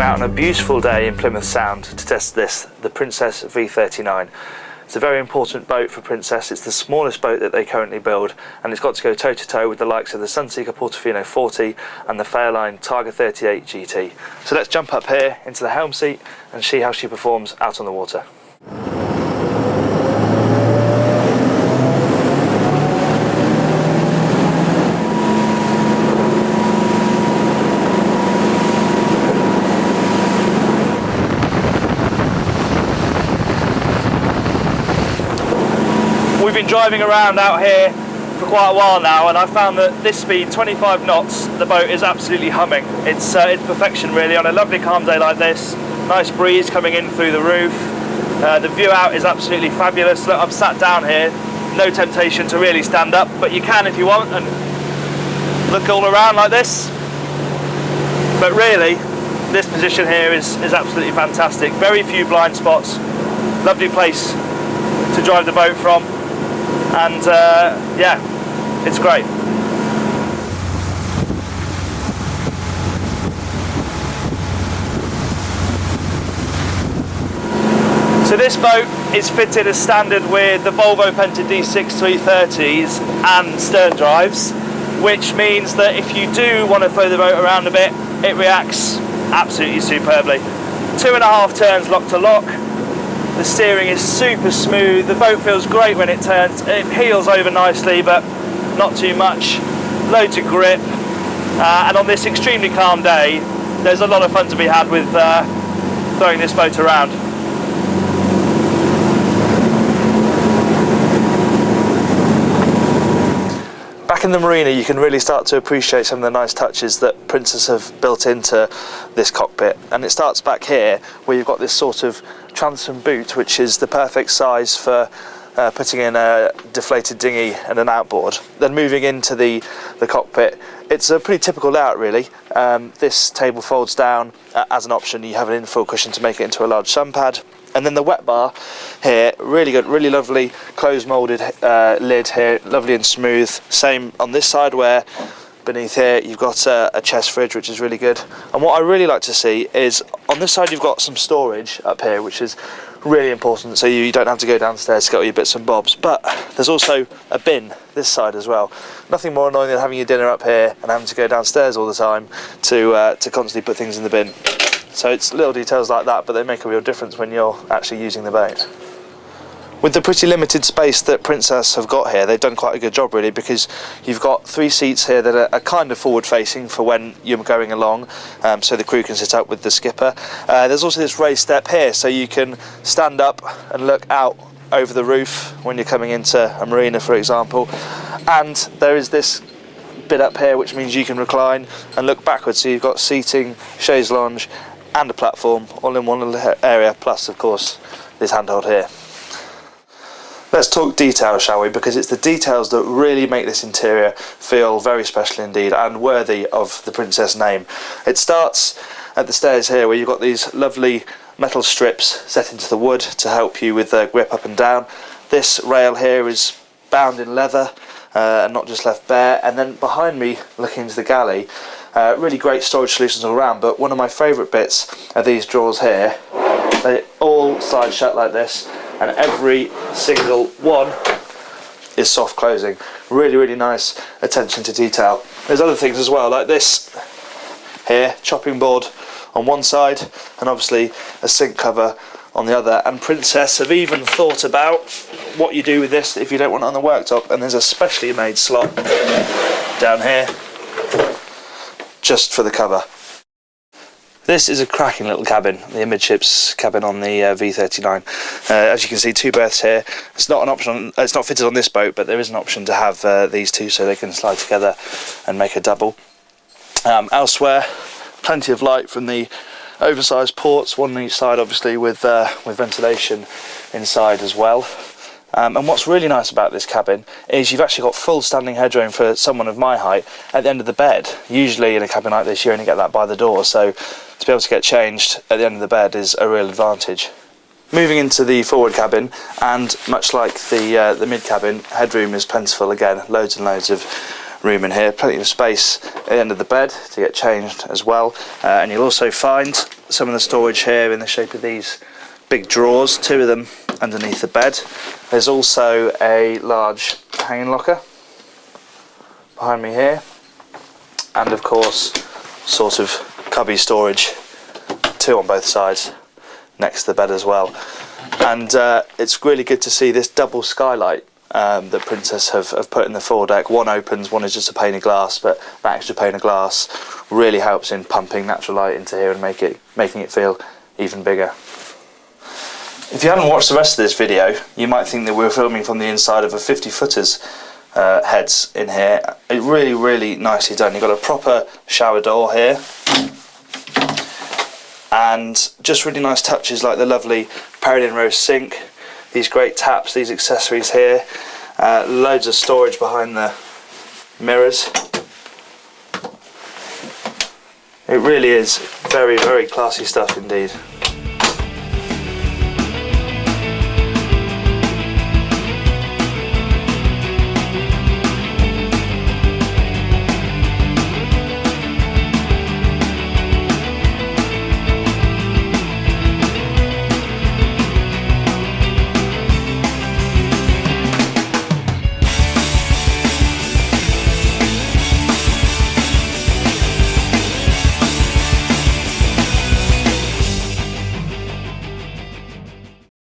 out on a beautiful day in Plymouth Sound to test this, the Princess V39. It's a very important boat for Princess. It's the smallest boat that they currently build, and it's got to go toe to toe with the likes of the Sunseeker Portofino 40 and the Fairline Targa 38 GT. So let's jump up here into the helm seat and see how she performs out on the water. We've been driving around out here for quite a while now, and I found that this speed, 25 knots, the boat is absolutely humming. It's perfection really on a lovely calm day like this. Nice breeze coming in through the roof. The view out is absolutely fabulous. Look, I'm sat down here, no temptation to really stand up, but you can if you want and look all around like this. But really, this position here is absolutely fantastic. Very few blind spots, lovely place to drive the boat from. And yeah, it's great. So this boat is fitted as standard with the Volvo Penta D6 330s and stern drives, which means that if you do want to throw the boat around a bit, it reacts absolutely superbly. 2.5 turns lock to lock. The steering is super smooth, the boat feels great when it turns, it heels over nicely but not too much, loads of grip, and on this extremely calm day there's a lot of fun to be had with throwing this boat around. Back in the marina you can really start to appreciate some of the nice touches that Princess have built into this cockpit, and it starts back here where you've got this sort of transom boot which is the perfect size for putting in a deflated dinghy and an outboard. Then moving into the cockpit, it's a pretty typical layout really. This table folds down as an option. You have an infill cushion to make it into a large sun pad. And then the wet bar here, really good, really lovely closed moulded lid here, lovely and smooth. Same on this side where beneath here you've got a chest fridge, which is really good. And what I really like to see is on this side you've got some storage up here, which is really important, so you don't have to go downstairs to get all your bits and bobs. But there's also a bin this side as well. Nothing more annoying than having your dinner up here and having to go downstairs all the time to constantly put things in the bin. So it's little details like that, but they make a real difference when you're actually using the boat. With the pretty limited space that Princess have got here, they've done quite a good job really, because you've got 3 seats here that are kind of forward facing for when you're going along, so the crew can sit up with the skipper. There's also this raised step here, so you can stand up and look out over the roof when you're coming into a marina, for example. And there is this bit up here which means you can recline and look backwards, so you've got seating, chaise lounge and a platform all in one little area, plus of course this handhold here. Let's talk detail, shall we, because it's the details that really make this interior feel very special indeed and worthy of the Princess name. It starts at the stairs here where you've got these lovely metal strips set into the wood to help you with the grip up and down. This rail here is bound in leather and not just left bare. And then behind me, looking into the galley, really great storage solutions all around, but one of my favourite bits are these drawers here. They all slide shut like this, and every single one is soft closing. Really, really nice attention to detail. There's other things as well, like this here, chopping board on one side, and obviously a sink cover on the other. And Princess have even thought about what you do with this if you don't want it on the worktop, and there's a specially made slot down here just for the cover. This is a cracking little cabin, the amidships cabin on the V39. As you can see, 2 berths here. It's not an option. It's not fitted on this boat, but there is an option to have these two so they can slide together and make a double. Elsewhere, plenty of light from the oversized ports, one on each side, obviously with ventilation inside as well. And what's really nice about this cabin is you've actually got full standing headroom for someone of my height at the end of the bed. Usually in a cabin like this you only get that by the door, so to be able to get changed at the end of the bed is a real advantage. Moving into the forward cabin, and much like the mid cabin, headroom is plentiful again, loads and loads of room in here, plenty of space at the end of the bed to get changed as well. And you'll also find some of the storage here in the shape of these big drawers, 2 of them underneath the bed. There's also a large hanging locker behind me here, and of course sort of cubby storage, 2 on both sides next to the bed as well. And it's really good to see this double skylight that Princess have put in the foredeck. One opens, one is just a pane of glass, but that extra pane of glass really helps in pumping natural light into here and making it feel even bigger. If you haven't watched the rest of this video, you might think that we're filming from the inside of a 50-footer's heads in here. It really nicely done. You've got a proper shower door here, and just really nice touches like the lovely Peridin Rose sink, these great taps, these accessories here, loads of storage behind the mirrors. It really is very classy stuff indeed.